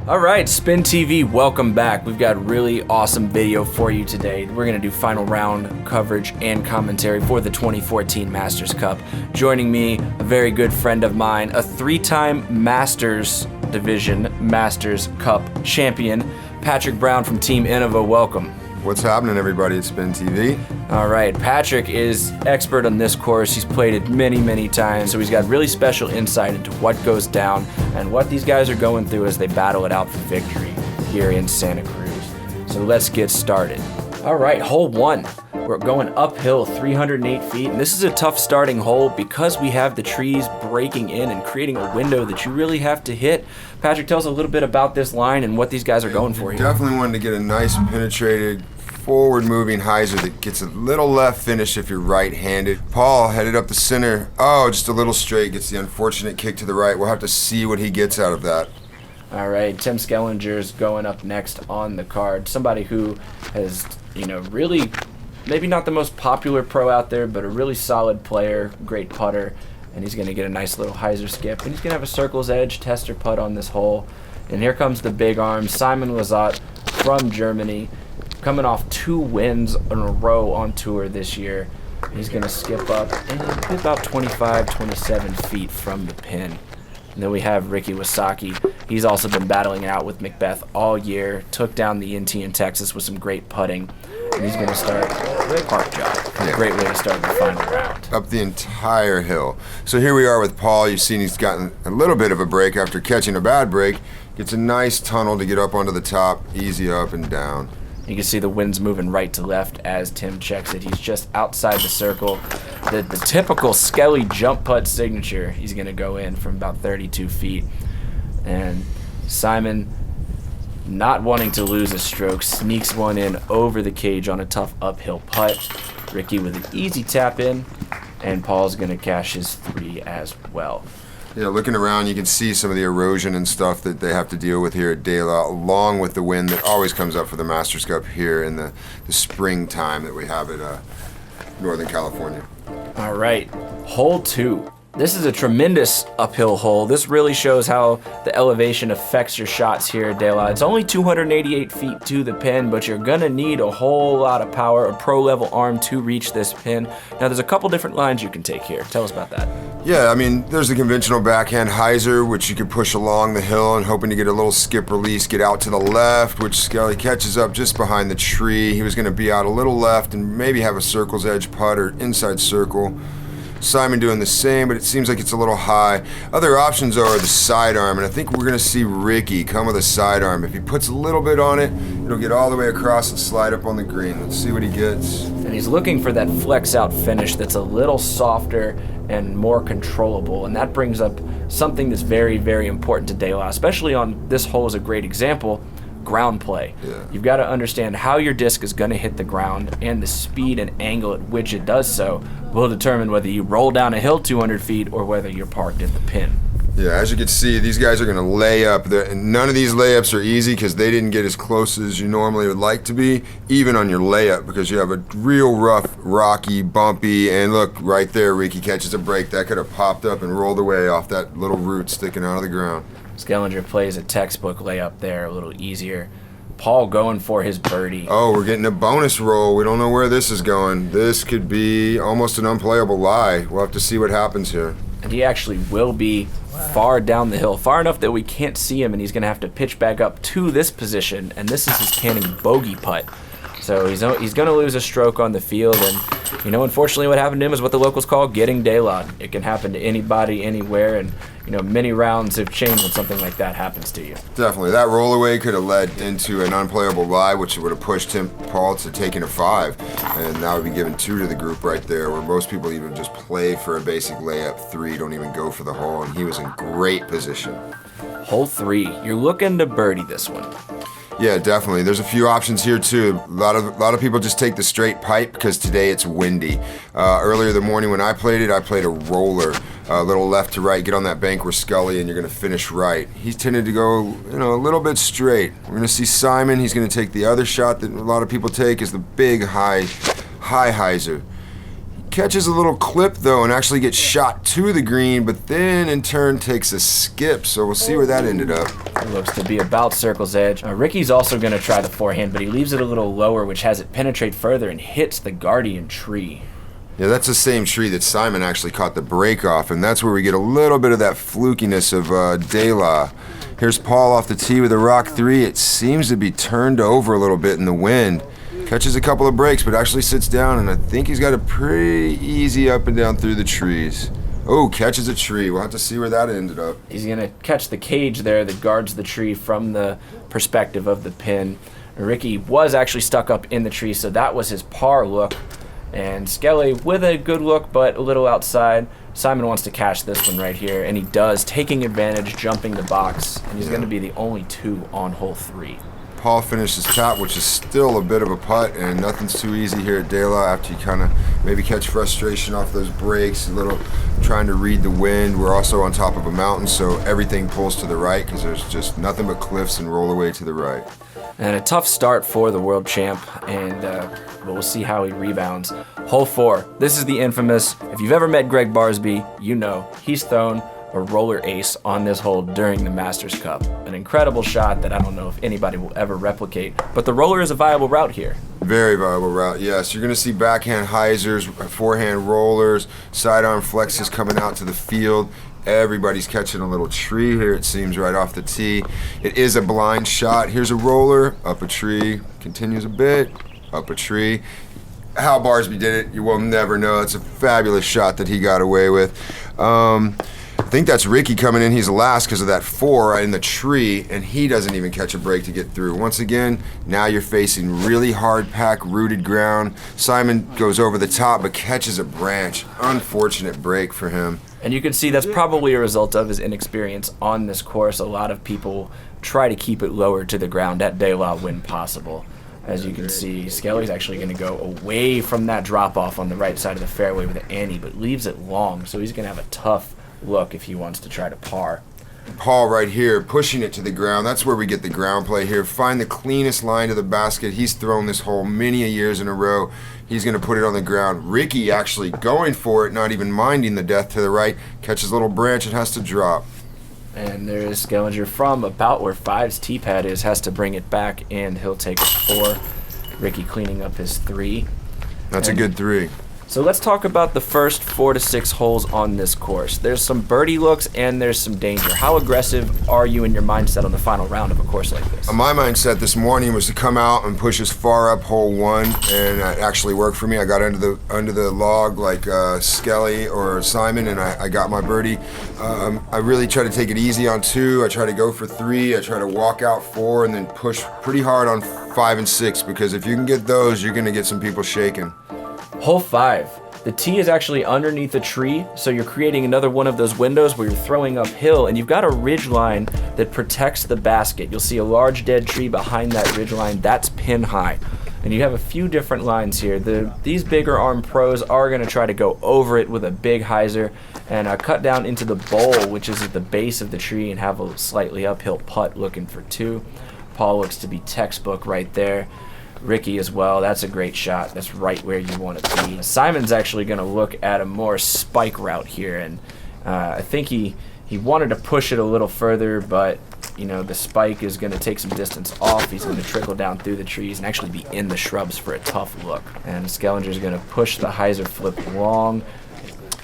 All right, SpinTV, welcome back. We've got a really awesome video for you today. We're going to do final round coverage and commentary for the 2014 Masters Cup. Joining me, a very good friend of mine, a three-time Masters Division Masters Cup champion, Patrick Brown from Team Innova. Welcome. What's happening, everybody at SpinTV? All right, Patrick is expert on this course. He's played it many, many times, so he's got really special insight into what goes down and what these guys are going through as they battle it out for victory here in Santa Cruz. So let's get started. All right, hole one. We're going uphill 308 feet, and this is a tough starting hole because we have the trees breaking in and creating a window that you really have to hit. Patrick, tell us a little bit about this line and what these guys are going for here. Definitely wanted to get a nice penetrated forward-moving hyzer that gets a little left finish if you're right-handed. Paul headed up the center. Oh, just a little straight. Gets the unfortunate kick to the right. We'll have to see what he gets out of that. All right, Tim Skellenger's going up next on the card. Somebody who has, really maybe not the most popular pro out there, but a really solid player, great putter, and he's going to get a nice little hyzer skip. And he's going to have a circle's edge tester putt on this hole. And here comes the big arm, Simon Lizotte from Germany, coming off 2 wins in a row on tour this year. He's going to skip up and about 25, 27 feet from the pin. And then we have Ricky Wysocki. He's also been battling it out with McBeth all year. Took down the NT in Texas with some great putting. And he's going to start a park job. Yeah. Great way to start the final round. Up the entire hill. So here we are with Paul. You've seen he's gotten a little bit of a break after catching a bad break. Gets a nice tunnel to get up onto the top. Easy up and down. You can see the wind's moving right to left as Tim checks it. He's just outside the circle. The typical Skelly jump putt signature. He's going to go in from about 32 feet. And Simon, not wanting to lose a stroke, sneaks one in over the cage on a tough uphill putt. Ricky with an easy tap in, and Paul's going to cash his 3 as well. Yeah, looking around, you can see some of the erosion and stuff that they have to deal with here at DeLa, along with the wind that always comes up for the Masters Cup here in the springtime that we have at Northern California. All right, hole 2. This is a tremendous uphill hole. This really shows how the elevation affects your shots here at DeLa. It's only 288 feet to the pin, but you're gonna need a whole lot of power, a pro-level arm to reach this pin. Now, there's a couple different lines you can take here. Tell us about that. Yeah, I mean, there's the conventional backhand hyzer, which you could push along the hill and hoping to get a little skip release, get out to the left, which Skelly catches up just behind the tree. He was gonna be out a little left and maybe have a circle's edge putt or inside circle. Simon doing the same, but it seems like it's a little high. Other options are the sidearm, and I think we're going to see Ricky come with a sidearm. If he puts a little bit on it, it'll get all the way across and slide up on the green. Let's see what he gets. And he's looking for that flex out finish that's a little softer and more controllable, and that brings up something that's very, very important to DeLa, especially on this hole is a great example. Ground play. Yeah. You've got to understand how your disc is going to hit the ground, and the speed and angle at which it does so will determine whether you roll down a hill 200 feet or whether you're parked at the pin. Yeah, as you can see, these guys are going to lay up. None of these layups are easy because they didn't get as close as you normally would like to be, even on your layup, because you have a real rough, rocky, bumpy, and look, right there, Ricky catches a break. That could have popped up and rolled away off that little root sticking out of the ground. Skellenger plays a textbook layup there, a little easier. Paul going for his birdie. Oh, we're getting a bonus roll. We don't know where this is going. This could be almost an unplayable lie. We'll have to see what happens here. And he actually will be far down the hill, far enough that we can't see him, and he's going to have to pitch back up to this position, and this is his canning bogey putt. So he's going to lose a stroke on the field, and unfortunately what happened to him is what the locals call getting DeLa. It can happen to anybody, anywhere, and many rounds have changed when something like that happens to you. Definitely. That rollaway could have led into an unplayable lie, which would have pushed Paul to taking a 5, and that would be giving 2 to the group right there, where most people even just play for a basic layup 3, don't even go for the hole, and he was in great position. Hole 3, you're looking to birdie this one. Yeah, definitely. There's a few options here too. A lot of people just take the straight pipe because today it's windy. Earlier the morning when I played a roller, a little left to right, get on that bank where Scully, and you're going to finish right. He's tended to go, a little bit straight. We're going to see Simon. He's going to take the other shot that a lot of people take is the big high hyzer. Catches a little clip though and actually gets shot to the green, but then in turn takes a skip, so we'll see where that ended up. It looks to be about circle's edge. Ricky's also going to try the forehand, but he leaves it a little lower, which has it penetrate further and hits the guardian tree. Yeah, that's the same tree that Simon actually caught the break off, and that's where we get a little bit of that flukiness of DeLa. Here's Paul off the tee with a rock 3. It seems to be turned over a little bit in the wind. Catches a couple of breaks, but actually sits down, and I think he's got a pretty easy up and down through the trees. Oh, catches a tree. We'll have to see where that ended up. He's going to catch the cage there that guards the tree from the perspective of the pin. Ricky was actually stuck up in the tree, so that was his par look. And Skelle with a good look, but a little outside. Simon wants to catch this one right here, and he does, taking advantage, jumping the box, and he's going to be the only 2 on hole 3. Paul finishes top, which is still a bit of a putt, and nothing's too easy here at DeLa after you kind of maybe catch frustration off those breaks, a little trying to read the wind. We're also on top of a mountain, so everything pulls to the right because there's just nothing but cliffs and roll away to the right. And a tough start for the world champ, and we'll see how he rebounds. Hole 4. This is the infamous, if you've ever met Greg Barsby, you know he's thrown a roller ace on this hole during the Masters Cup. An incredible shot that I don't know if anybody will ever replicate, but the roller is a viable route here. Very viable route, yes. You're going to see backhand hyzers, forehand rollers, sidearm flexes coming out to the field. Everybody's catching a little tree here, it seems, right off the tee. It is a blind shot. Here's a roller, up a tree, continues a bit, up a tree. How Barsby did it, you will never know. It's a fabulous shot that he got away with. I think that's Ricky coming in. He's last because of that 4 in the tree, and he doesn't even catch a break to get through. Once again, now you're facing really hard pack, rooted ground. Simon goes over the top but catches a branch. Unfortunate break for him. And you can see that's probably a result of his inexperience on this course. A lot of people try to keep it lower to the ground at DeLa when possible. As you can see, Skelly's actually going to go away from that drop-off on the right side of the fairway with an ante, but leaves it long, so he's going to have a tough look if he wants to try to par. Paul right here pushing it to the ground. That's where we get the ground play here. Find the cleanest line to the basket. He's thrown this hole many a years in a row. He's going to put it on the ground. Ricky actually going for it, not even minding the death to the right. Catches a little branch and has to drop. And there is Skellenger from about where 5's tee pad is, has to bring it back, and he'll take a 4. Ricky cleaning up his 3. That's a good 3. So let's talk about the first 4 to 6 holes on this course. There's some birdie looks and there's some danger. How aggressive are you in your mindset on the final round of a course like this? My mindset this morning was to come out and push as far up hole 1, and it actually worked for me. I got under the log like Skelle or Simon, and I got my birdie. I really try to take it easy on 2. I try to go for 3. I try to walk out 4 and then push pretty hard on 5 and 6, because if you can get those, you're going to get some people shaking. Hole 5. The tee is actually underneath a tree, so you're creating another one of those windows where you're throwing uphill, and you've got a ridge line that protects the basket. You'll see a large dead tree behind that ridge line. That's pin high. And you have a few different lines here. These bigger arm pros are going to try to go over it with a big hyzer and cut down into the bowl, which is at the base of the tree, and have a slightly uphill putt looking for 2. Paul looks to be textbook right there. Ricky as well. That's a great shot. That's right where you want it to be. Simon's actually going to look at a more spike route here, and I think he wanted to push it a little further, but the spike is going to take some distance off. He's going to trickle down through the trees and actually be in the shrubs for a tough look. And Skellenger's going to push the hyzer flip long.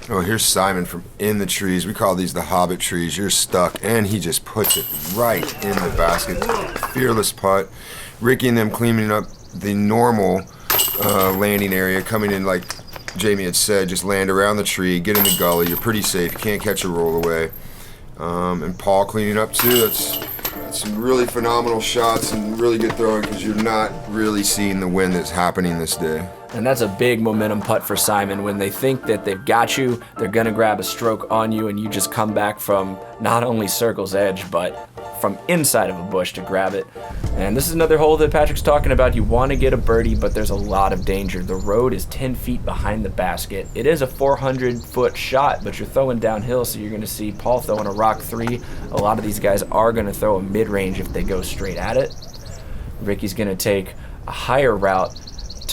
Oh, here's Simon from in the trees. We call these the hobbit trees. You're stuck, and he just puts it right in the basket. Fearless putt. Ricky and them cleaning up the normal landing area, coming in like Jamie had said, just land around the tree, get in the gully. You're pretty safe. You can't catch a roll away. And Paul cleaning up too. That's some really phenomenal shots and really good throwing, because you're not really seeing the wind that's happening this day. And that's a big momentum putt for Simon. When they think that they've got you, they're going to grab a stroke on you, and you just come back from not only circle's edge, but from inside of a bush to grab it. And this is another hole that Patrick's talking about. You want to get a birdie, but there's a lot of danger. The road is 10 feet behind the basket. It is a 400-foot shot, but you're throwing downhill, so you're going to see Paul throwing a rock 3. A lot of these guys are going to throw a mid-range if they go straight at it. Ricky's going to take a higher route,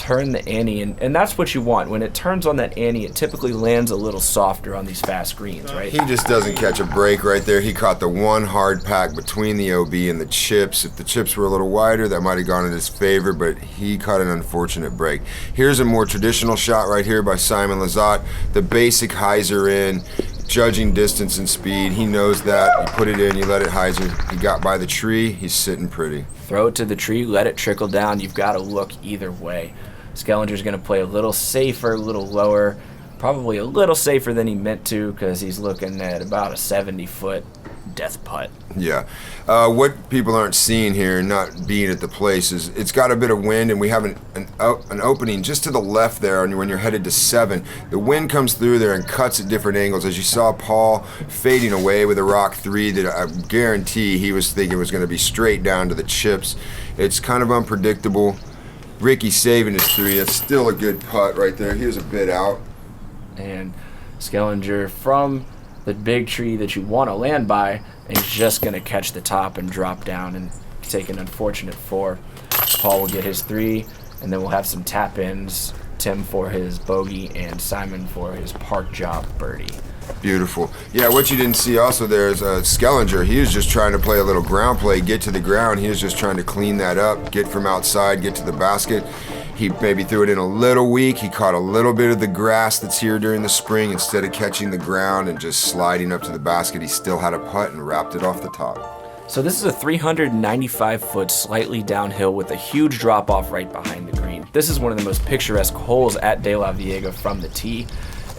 turn the ante, and that's what you want. When it turns on that ante, it typically lands a little softer on these fast greens, right? He just doesn't catch a break right there. He caught the one hard pack between the OB and the chips. If the chips were a little wider, that might have gone in his favor, but he caught an unfortunate break. Here's a more traditional shot right here by Simon Lizotte. The basic hyzer in, judging distance and speed. He knows that. You put it in, you let it hyzer. He got by the tree. He's sitting pretty. Throw it to the tree, let it trickle down. You've got to look either way. Skellenger's going to play a little safer, a little lower, probably a little safer than he meant to because he's looking at about a 70-foot death putt. Yeah. What people aren't seeing here, not being at the place, is it's got a bit of wind, and we have an opening just to the left there when you're headed to 7. The wind comes through there and cuts at different angles. As you saw Paul fading away with a rock 3 that I guarantee he was thinking was going to be straight down to the chips. It's kind of unpredictable. Ricky saving his 3. That's still a good putt right there. He was a bit out. And Skellenger from the big tree that you want to land by is just going to catch the top and drop down and take an unfortunate 4. Paul will get his 3, and then we'll have some tap-ins. Tim for his bogey and Simon for his park job birdie. Beautiful. Yeah, what you didn't see also there is Skellenger. He was just trying to play a little ground play, get to the ground. He was just trying to clean that up, get from outside, get to the basket. He maybe threw it in a little weak. He caught a little bit of the grass that's here during the spring. Instead of catching the ground and just sliding up to the basket, he still had a putt and wrapped it off the top. So this is a 395-foot slightly downhill with a huge drop-off right behind the green. This is one of the most picturesque holes at LaVeaga from the tee.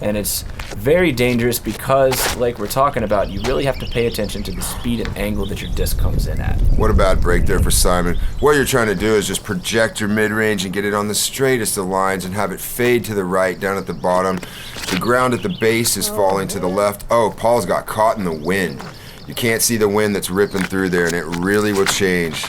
And it's very dangerous because, like we're talking about, you really have to pay attention to the speed and angle that your disc comes in at. What a bad break there for Simon. What you're trying to do is just project your mid-range and get it on the straightest of lines and have it fade to the right down at the bottom. The ground at the base is falling to the left. Oh, Paul's got caught in the wind. You can't see the wind that's ripping through there, and it really will change.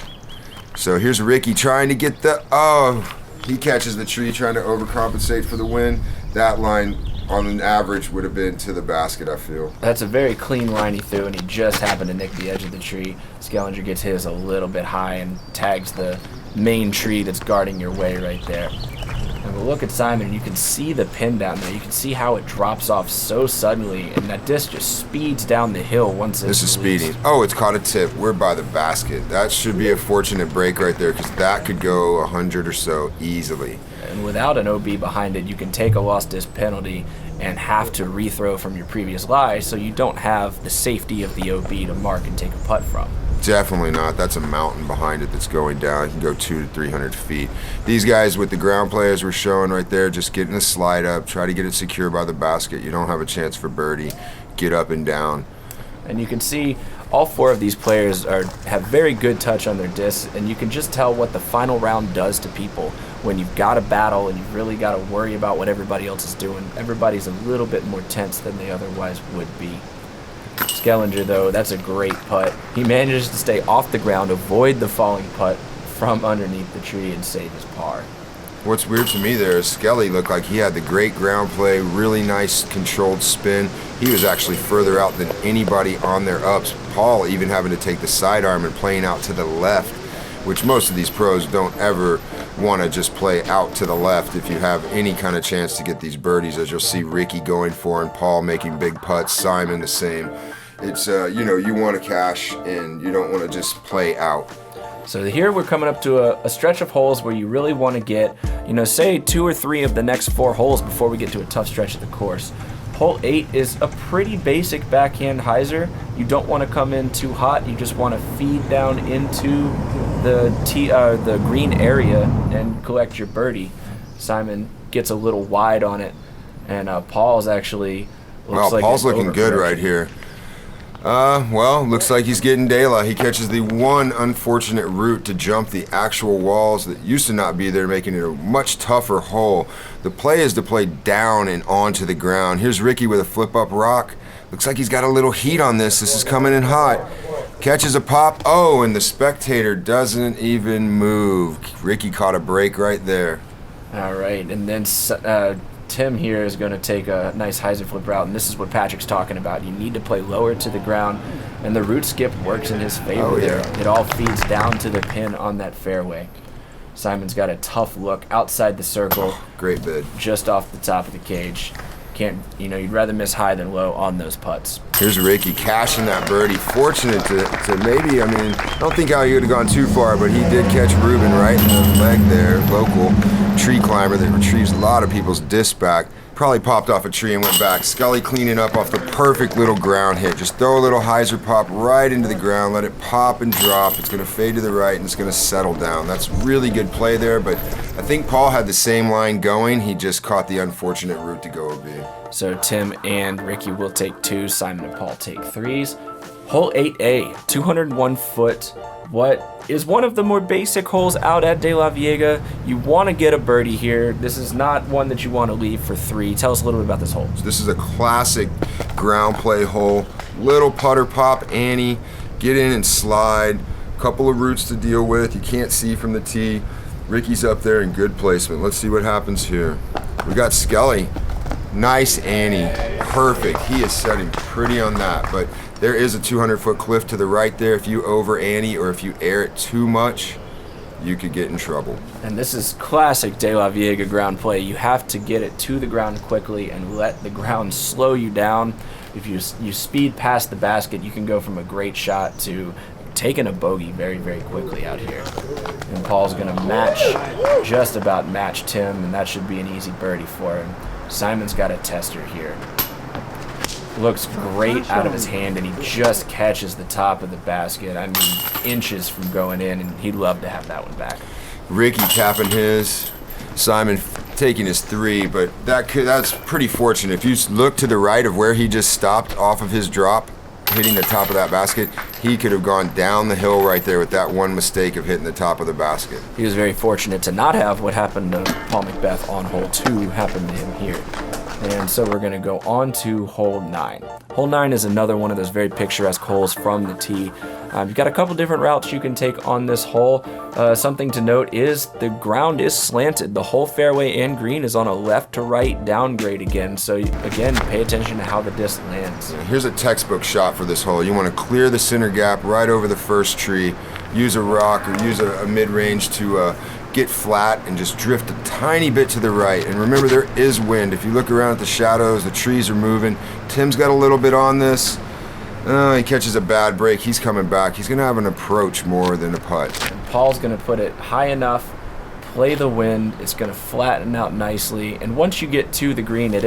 So here's Ricky trying to get the... Oh, he catches the tree trying to overcompensate for the wind. That line on an average would have been to the basket, I feel. That's a very clean line he threw, and he just happened to nick the edge of the tree. Skellenger gets his a little bit high and tags the main tree that's guarding your way right there. And we'll look at Simon, and you can see the pin down there. You can see how it drops off so suddenly, and that disc just speeds down the hill once it's This is released. speeding. Oh, it's caught a tip. We're by the basket. That should be a fortunate break right there because that could go 100 or so easily. And without an OB behind it, you can take a lost disc penalty and have to rethrow from your previous lie, so you don't have the safety of the OB to mark and take a putt from. Definitely not. That's a mountain behind it that's going down. It can go 200 to 300 feet. These guys with the ground players we're showing right there, just getting the slide up, try to get it secure by the basket. You don't have a chance for birdie. Get up and down. And you can see all 4 of these players have very good touch on their discs, and you can just tell what the final round does to people when you've got a battle and you've really got to worry about what everybody else is doing. Everybody's a little bit more tense than they otherwise would be. Skellenger, though, that's a great putt. He manages to stay off the ground, avoid the falling putt from underneath the tree, and save his par. What's weird to me there is Skelly looked like he had the great ground play, really nice controlled spin. He was actually further out than anybody on their ups. Paul even having to take the sidearm and playing out to the left, which most of these pros don't ever want to just play out to the left if you have any kind of chance to get these birdies, as you'll see Ricky going for and Paul making big putts, Simon the same. It's, you want to cash and you don't want to just play out. So here we're coming up to a stretch of holes where you really want to get, say 2 or 3 of the next 4 holes before we get to a tough stretch of the course. Hole 8 is a pretty basic backhand hyzer. You don't want to come in too hot. You just want to feed down into the green area and collect your birdie. Simon gets a little wide on it, and Paul's actually looks like Paul's looking good right here. Looks like he's getting DeLa. He catches the one unfortunate route to jump the actual walls that used to not be there, making it a much tougher hole. The play is to play down and onto the ground. Here's Ricky with a flip-up rock. Looks like he's got a little heat on this. This is coming in hot. Catches a pop. Oh, and the spectator doesn't even move. Ricky caught a break right there. All right, and then Tim here is going to take a nice hyzer flip route, and this is what Patrick's talking about. You need to play lower to the ground, and the root skip works in his favor there. It all feeds down to the pin on that fairway. Simon's got a tough look outside the circle. Great bid. Just off the top of the cage. You'd rather miss high than low on those putts. Here's Ricky cashing that birdie. Fortunate to maybe, I don't think how he would have gone too far, but he did catch Ruben right in the leg there. Local tree climber that retrieves a lot of people's discs back. Probably popped off a tree and went back. Scully cleaning up off the perfect little ground hit. Just throw a little hyzer pop right into the ground, let it pop and drop. It's going to fade to the right and it's going to settle down. That's really good play there, but I think Paul had the same line going. He just caught the unfortunate route to go OB. So Tim and Ricky will take 2, Simon and Paul take 3s. Hole 8A, 201 foot. What is one of the more basic holes out at LaVeaga. You want to get a birdie here. This is not one that you want to leave for 3. Tell us a little bit about this hole. This is a classic ground play hole. Little putter pop, Annie. Get in and slide. Couple of routes to deal with. You can't see from the tee. Ricky's up there in good placement. Let's see what happens here. We got Skelly. Nice Annie. Perfect. He is setting pretty on that, but there is a 200-foot cliff to the right there. If you over Annie or if you air it too much, you could get in trouble. And this is classic LaVeaga ground play. You have to get it to the ground quickly and let the ground slow you down. If you speed past the basket, you can go from a great shot to taking a bogey very, very quickly out here. And Paul's going to just about match Tim, and that should be an easy birdie for him. Simon's got a tester here. Looks great out of his hand, and he just catches the top of the basket. I mean, inches from going in, and he'd love to have that one back. Ricky tapping his, Simon taking his 3, but that's pretty fortunate. If you look to the right of where he just stopped off of his drop, hitting the top of that basket, he could have gone down the hill right there with that one mistake of hitting the top of the basket. He was very fortunate to not have what happened to Paul McBeth on hole 2 happen to him here. And so we're going to go on to hole 9. Hole 9 is another one of those very picturesque holes from the tee. You've got a couple different routes you can take on this hole. Something to note is the ground is slanted. The whole fairway and green is on a left to right downgrade again. So again, pay attention to how the disc lands. Here's a textbook shot for this hole. You want to clear the center gap right over the first tree. Use a rock or use a mid-range to get flat and just drift a tiny bit to the right. And remember, there is wind. If you look around at the shadows, the trees are moving. Tim's got a little bit on this. He catches a bad break. He's coming back. He's going to have an approach more than a putt. And Paul's going to put it high enough, play the wind. It's going to flatten out nicely. And once you get to the green, it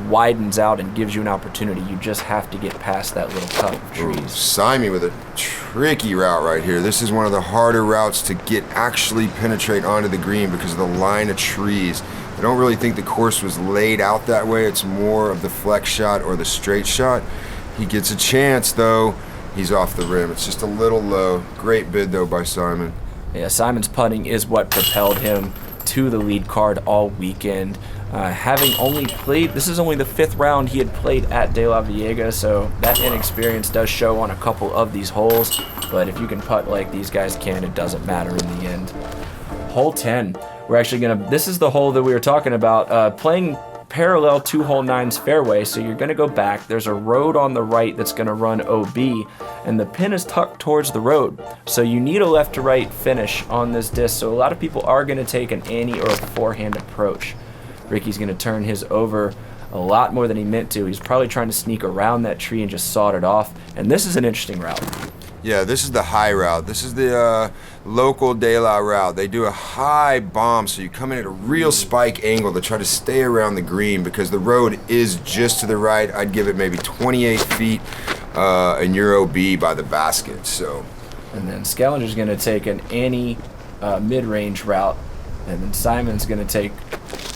widens out and gives you an opportunity. You just have to get past that liton cup of trees. Simon with a tricky route right here. This is one of the harder routes to actually penetrate onto the green because of the line of trees. I don't really think the course was laid out that way. It's more of the flex shot or the straight shot. He gets a chance, though. He's off the rim. It's just a little low. Great bid, though, by Simon. Yeah, Simon's putting is what propelled him to the lead card all weekend. Having only played, this is only the 5th round he had played at LaVeaga, so that inexperience does show on a couple of these holes. But if you can putt like these guys can, it doesn't matter in the end. Hole 10. We're actually this is the hole that we were talking about, playing parallel to hole 9's fairway, so you're going to go back. There's a road on the right that's going to run OB, and the pin is tucked towards the road, so you need a left to right finish on this disc. So a lot of people are going to take an Annie or a forehand approach. Ricky's going to turn his over a lot more than he meant to. He's probably trying to sneak around that tree and just sawed it off, and this is an interesting route. Yeah, this is the high route. This is the local DeLa route. They do a high bomb, so you come in at a real spike angle to try to stay around the green because the road is just to the right. I'd give it maybe 28 feet, and you're OB by the basket. So, and then Skellenger's going to take an Annie mid-range route, and then Simon's going to take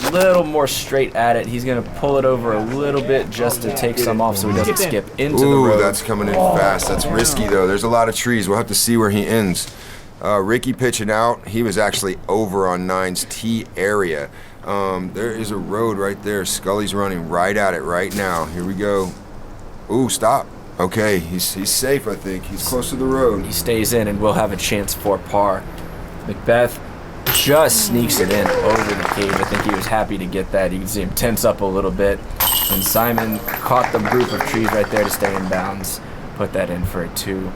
a little more straight at it. He's going to pull it over a little bit just to take some off so he doesn't skip into the road. That's coming in fast. That's risky, though. There's a lot of trees. We'll have to see where he ends. Ricky pitching out. He was actually over on 9's tee area. There is a road right there. Scully's running right at it right now. Here we go. Ooh, stop. Okay, he's safe, I think. He's close to the road. He stays in, and we'll have a chance for par. McBeth just sneaks it in over the cage. I think he was happy to get that. You can see him tense up a little bit. And Simon caught the group of trees right there to stay in bounds. Put that in for a 2.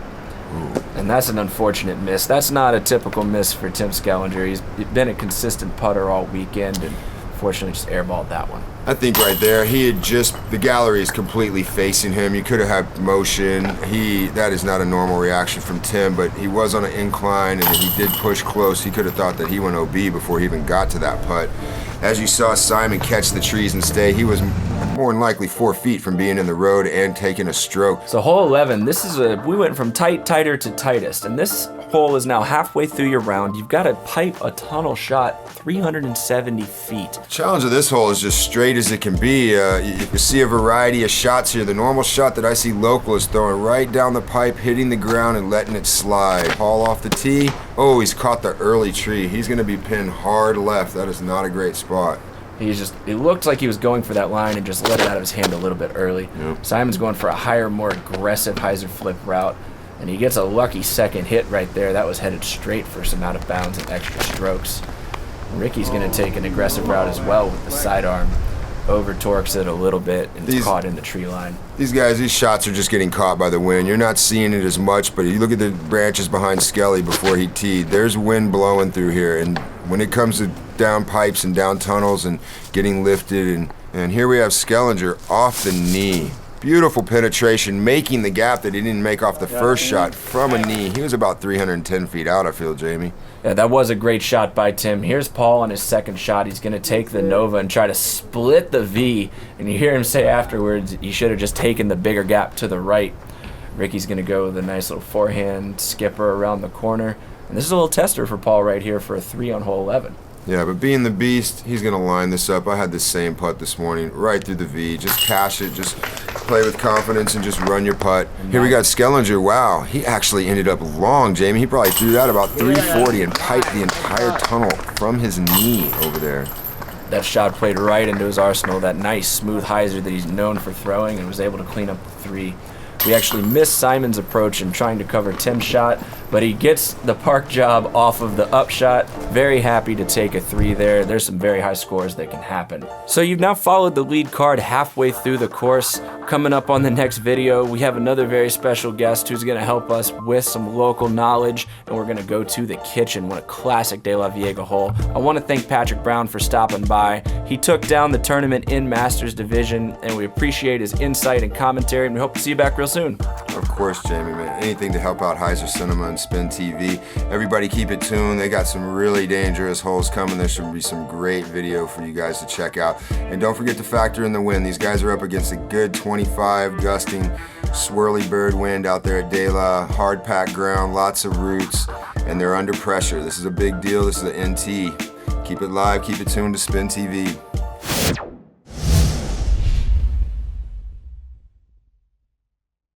And that's an unfortunate miss. That's not a typical miss for Tim Skellenger. He's been a consistent putter all weekend, and fortunately just airballed that one. I think right there, the gallery is completely facing him. You could have had motion. That is not a normal reaction from Tim, but he was on an incline, and he did push close. He could have thought that he went OB before he even got to that putt. As you saw Simon catch the trees and stay, he was more than likely 4 feet from being in the road and taking a stroke. So hole 11, we went from tighter to tightest, and this hole is now halfway through your round. You've got to pipe a tunnel shot 370 feet. The challenge of this hole is just straight as it can be. You can see a variety of shots here. The normal shot that I see local is throwing right down the pipe, hitting the ground and letting it slide. Paul off the tee. Oh, he's caught the early tree. He's going to be pinned hard left. That is not a great spot. It looked like he was going for that line and just let it out of his hand a little bit early. Yep. Simon's going for a higher, more aggressive hyzer flip route, and he gets a lucky second hit right there. That was headed straight for some out of bounds and extra strokes. Ricky's going to take an aggressive route as well with the sidearm. Over torques it a little bit and it's caught in the tree line. These shots are just getting caught by the wind. You're not seeing it as much, but you look at the branches behind Skelly before he teed. There's wind blowing through here, and when it comes to down pipes and down tunnels and getting lifted, and here we have Skellenger off the knee. Beautiful penetration, making the gap that he didn't make off the first shot from a knee. He was about 310 feet out, I feel, Jamie. Yeah, that was a great shot by Tim. Here's Paul on his second shot. He's going to take the Nova and try to split the V. And you hear him say afterwards, you should have just taken the bigger gap to the right. Ricky's going to go with a nice little forehand skipper around the corner. And this is a little tester for Paul right here for a 3 on hole 11. Yeah, but being the beast, he's going to line this up. I had the same putt this morning, right through the V. Just cash it, just play with confidence and just run your putt. Here we got Skellenger. Wow, he actually ended up long, Jamie. He probably threw that about 340 and piped the entire tunnel from his knee over there. That shot played right into his arsenal, that nice smooth hyzer that he's known for throwing, and was able to clean up the 3. We actually missed Simon's approach in trying to cover Tim's shot, but he gets the park job off of the up shot. Very happy to take a 3 there. There's some very high scores that can happen. So you've now followed the lead card halfway through the course. Coming up on the next video, we have another very special guest who's going to help us with some local knowledge, and we're going to go to the kitchen. What a classic LaVeaga hole. I want to thank Patrick Brown for stopping by. He took down the tournament in Masters Division, and we appreciate his insight and commentary, and we hope to see you back real soon. Of course, Jamie, man. Anything to help out HyzerCinema and SpinTV. Everybody keep it tuned. They got some really dangerous holes coming. There should be some great video for you guys to check out. And don't forget to factor in the wind. These guys are up against a good 25 gusting swirly bird wind out there at DeLa. Hard packed ground, lots of roots, and they're under pressure. This is a big deal. This is an NT. Keep it live. Keep it tuned to SpinTV.